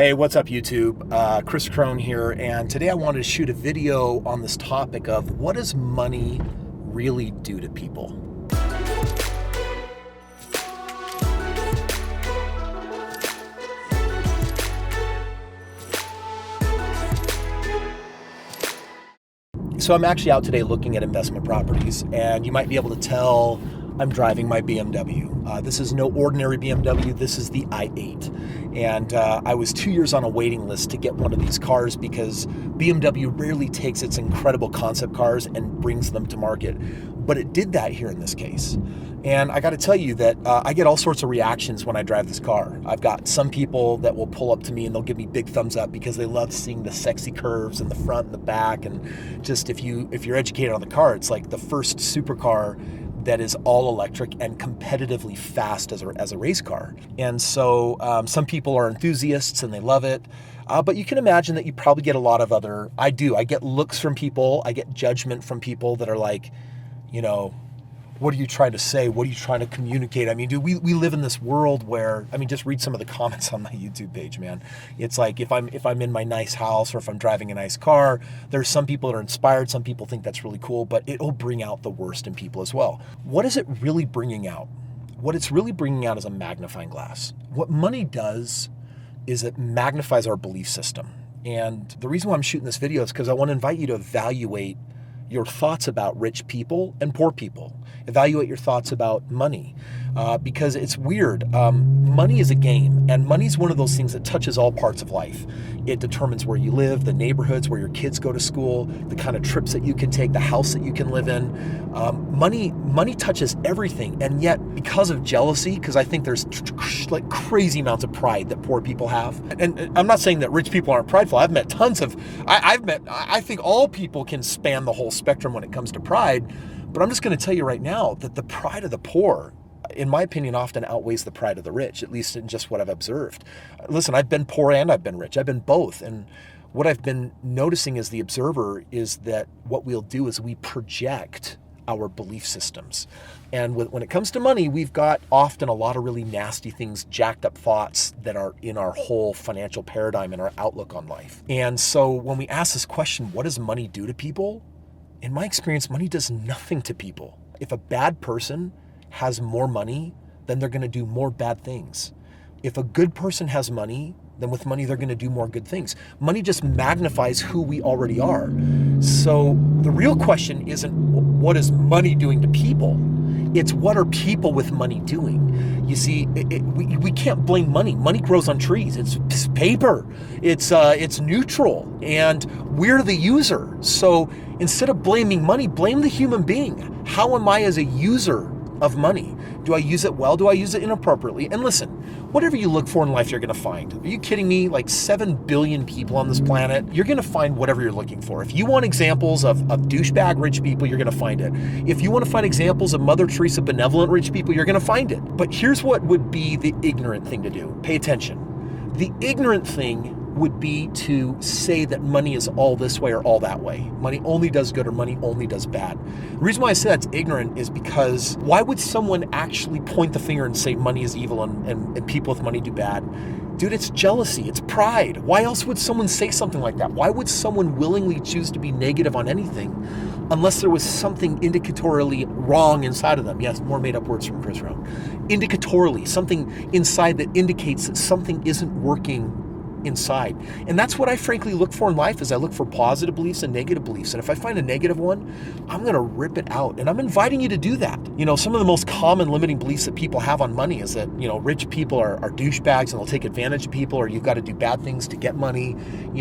Hey, what's up YouTube? Kris Krohn here, and today I wanted to shoot a video on this topic of what does money really do to people? So I'm actually out today looking at investment properties, and you might be able to tell I'm driving my BMW. This is no ordinary BMW, this is the i8. And I was 2 years on a waiting list to get one of these cars because BMW rarely takes its incredible concept cars and brings them to market. But it did that here in this case. And I got to tell you that I get all sorts of reactions when I drive this car. I've got some people that will pull up to me and they'll give me big thumbs up because they love seeing the sexy curves in the front and the back. And just if you're educated on the car, it's like the first supercar that is all electric and competitively fast as a race car. And so some people are enthusiasts and they love it. But you can imagine that you probably get a lot of I get looks from people, I get judgment from people that are like, what are you trying to say? What are you trying to communicate? I mean, dude, we live in this world where, just read some of the comments on my YouTube page, man. It's like if I'm in my nice house or if I'm driving a nice car, there's some people that are inspired. Some people think that's really cool, but it'll bring out the worst in people as well. What is it really bringing out? What it's really bringing out is a magnifying glass. What money does is it magnifies our belief system. And the reason why I'm shooting this video is because I want to invite you to evaluate your thoughts about rich people and poor people. Evaluate your thoughts about money because it's weird. Money is a game, and money is one of those things that touches all parts of life. It determines where you live, the neighborhoods where your kids go to school, the kind of trips that you can take, the house that you can live in. Money touches everything, and yet because of jealousy, because I think there's like crazy amounts of pride that poor people have. And I'm not saying that rich people aren't prideful. I've met tons of, I think all people can span the whole spectrum when it comes to pride. But I'm just going to tell you right now that the pride of the poor, in my opinion, often outweighs the pride of the rich, at least in just what I've observed. Listen, I've been poor and I've been rich. I've been both. And what I've been noticing as the observer is that what we'll do is we project our belief systems. And when it comes to money, we've got often a lot of really nasty things, jacked up thoughts that are in our whole financial paradigm and our outlook on life. And so when we ask this question, what does money do to people? In my experience, money does nothing to people. If a bad person has more money, then they're going to do more bad things. If a good person has money, then with money, they're going to do more good things. Money just magnifies who we already are. So the real question isn't what is money doing to people? It's what are people with money doing? You see, we can't blame money. Money grows on trees. It's paper. It's neutral, and we're the user. So instead of blaming money, blame the human being. How am I as a user of money? Do I use it well? Do I use it inappropriately? And listen, whatever you look for in life, you're going to find. Are you kidding me? Like 7 billion people on this planet, you're going to find whatever you're looking for. If you want examples of douchebag rich people, you're going to find it. If you want to find examples of Mother Teresa benevolent rich people, you're going to find it. But here's what would be the ignorant thing to do. Pay attention. The ignorant thing would be to say that money is all this way or all that way. Money only does good or money only does bad. The reason why I say that's ignorant is because why would someone actually point the finger and say money is evil and people with money do bad? Dude, it's jealousy, it's pride. Why else would someone say something like that? Why would someone willingly choose to be negative on anything unless there was something indicatorily wrong inside of them? Yes, more made up words from Kris Krohn. Indicatorily, something inside that indicates that something isn't working inside. And that's what I frankly look for in life is I look for positive beliefs and negative beliefs. And if I find a negative one, I'm going to rip it out. And I'm inviting you to do that. Some of the most common limiting beliefs that people have on money is that, rich people are douchebags and they'll take advantage of people, or you've got to do bad things to get money,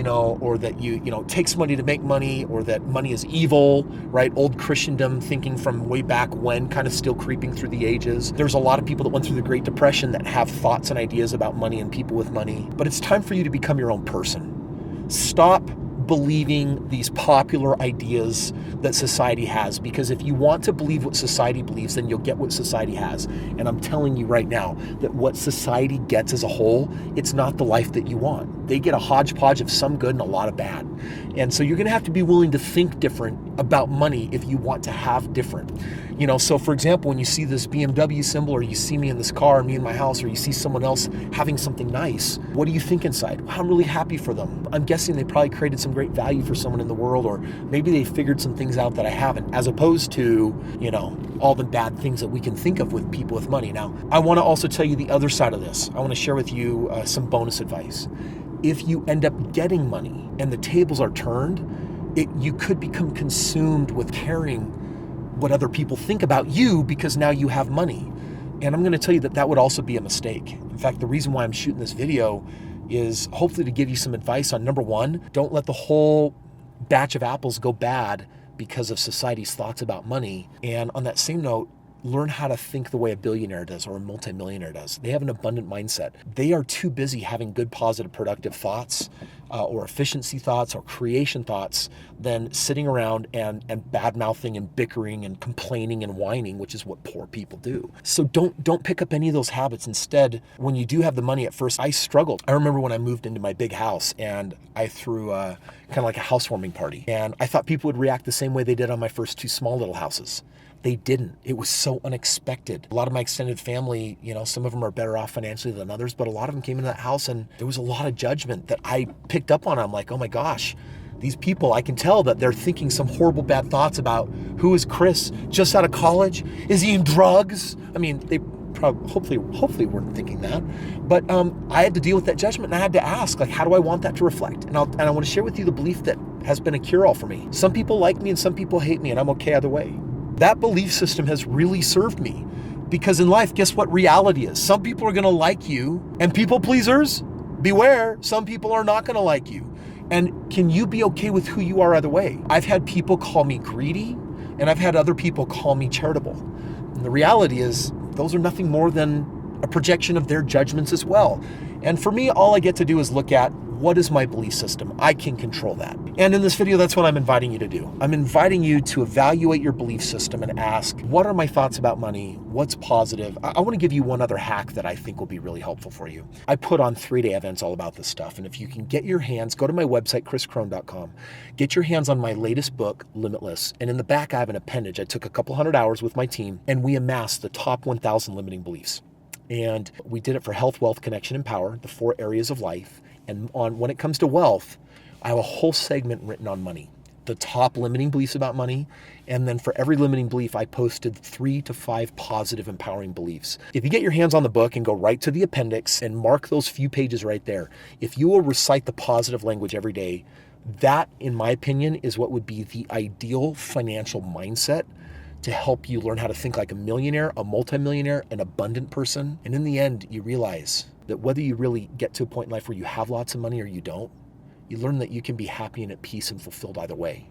or that it takes money to make money, or that money is evil, right? Old Christendom thinking from way back when, kind of still creeping through the ages. There's a lot of people that went through the Great Depression that have thoughts and ideas about money and people with money. But it's time for you to become your own person. Stop believing these popular ideas that society has, because if you want to believe what society believes, then you'll get what society has. And I'm telling you right now that what society gets as a whole, it's not the life that you want. they get a hodgepodge of some good and a lot of bad. And so you're gonna have to be willing to think different about money if you want to have different. So for example, when you see this BMW symbol, or you see me in this car, me in my house, or you see someone else having something nice, what do you think inside? Well, I'm really happy for them. I'm guessing they probably created some great value for someone in the world, or maybe they figured some things out that I haven't, as opposed to, all the bad things that we can think of with people with money. Now, I wanna also tell you the other side of this. I wanna share with you some bonus advice. If you end up getting money and the tables are turned, you could become consumed with caring what other people think about you because now you have money. And I'm gonna tell you that would also be a mistake. In fact, the reason why I'm shooting this video is hopefully to give you some advice on, number one, don't let the whole batch of apples go bad because of society's thoughts about money. And on that same note, learn how to think the way a billionaire does or a multimillionaire does. They have an abundant mindset. They are too busy having good, positive, productive thoughts or efficiency thoughts or creation thoughts than sitting around and bad-mouthing and bickering and complaining and whining, which is what poor people do. So don't pick up any of those habits. Instead, when you do have the money, at first I struggled. I remember when I moved into my big house and I threw kind of like a housewarming party. And I thought people would react the same way they did on my first two small little houses. They didn't. It was so unexpected. A lot of my extended family, some of them are better off financially than others, but a lot of them came into that house and there was a lot of judgment that I picked up on. I'm like, oh my gosh, these people, I can tell that they're thinking some horrible bad thoughts about who is Kris, just out of college? Is he in drugs? I mean, they probably, hopefully weren't thinking that, but I had to deal with that judgment and I had to ask, like, how do I want that to reflect? And I want to share with you the belief that has been a cure-all for me. Some people like me and some people hate me, and I'm okay either way. That belief system has really served me because in life, guess what reality is? Some people are gonna like you, and people pleasers, beware, some people are not gonna like you. And can you be okay with who you are either way? I've had people call me greedy, and I've had other people call me charitable. And the reality is, those are nothing more than a projection of their judgments as well. And for me, all I get to do is look at, what is my belief system? I can control that. And in this video, that's what I'm inviting you to do. I'm inviting you to evaluate your belief system and ask, what are my thoughts about money? What's positive? I want to give you one other hack that I think will be really helpful for you. I put on 3-day events all about this stuff. And if you can get your hands, go to my website, kriskrohn.com, get your hands on my latest book, Limitless. And in the back, I have an appendage. I took a couple hundred hours with my team and we amassed the top 1,000 limiting beliefs. And we did it for health, wealth, connection, and power, the 4 areas of life. And when it comes to wealth, I have a whole segment written on money, the top limiting beliefs about money. And then for every limiting belief, I posted 3 to 5 positive, empowering beliefs. If you get your hands on the book and go right to the appendix and mark those few pages right there, if you will recite the positive language every day, that, in my opinion, is what would be the ideal financial mindset to help you learn how to think like a millionaire, a multimillionaire, an abundant person. And in the end, you realize that whether you really get to a point in life where you have lots of money or you don't, you learn that you can be happy and at peace and fulfilled either way.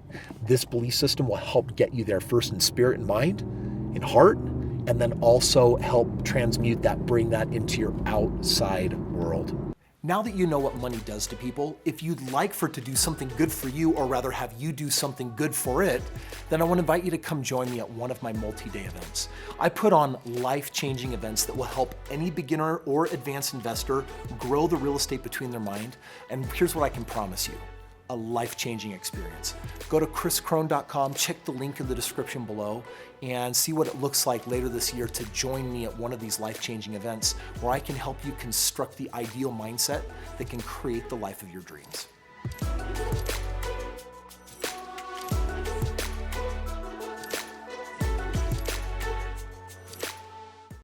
This belief system will help get you there first in spirit and mind, in heart, and then also help transmute that, bring that into your outside world. Now that you know what money does to people, if you'd like for it to do something good for you, or rather have you do something good for it, then I want to invite you to come join me at one of my multi-day events. I put on life-changing events that will help any beginner or advanced investor grow the real estate between their mind. And here's what I can promise you: a life-changing experience. Go to kriskrohn.com, check the link in the description below, and see what it looks like later this year to join me at one of these life-changing events where I can help you construct the ideal mindset that can create the life of your dreams.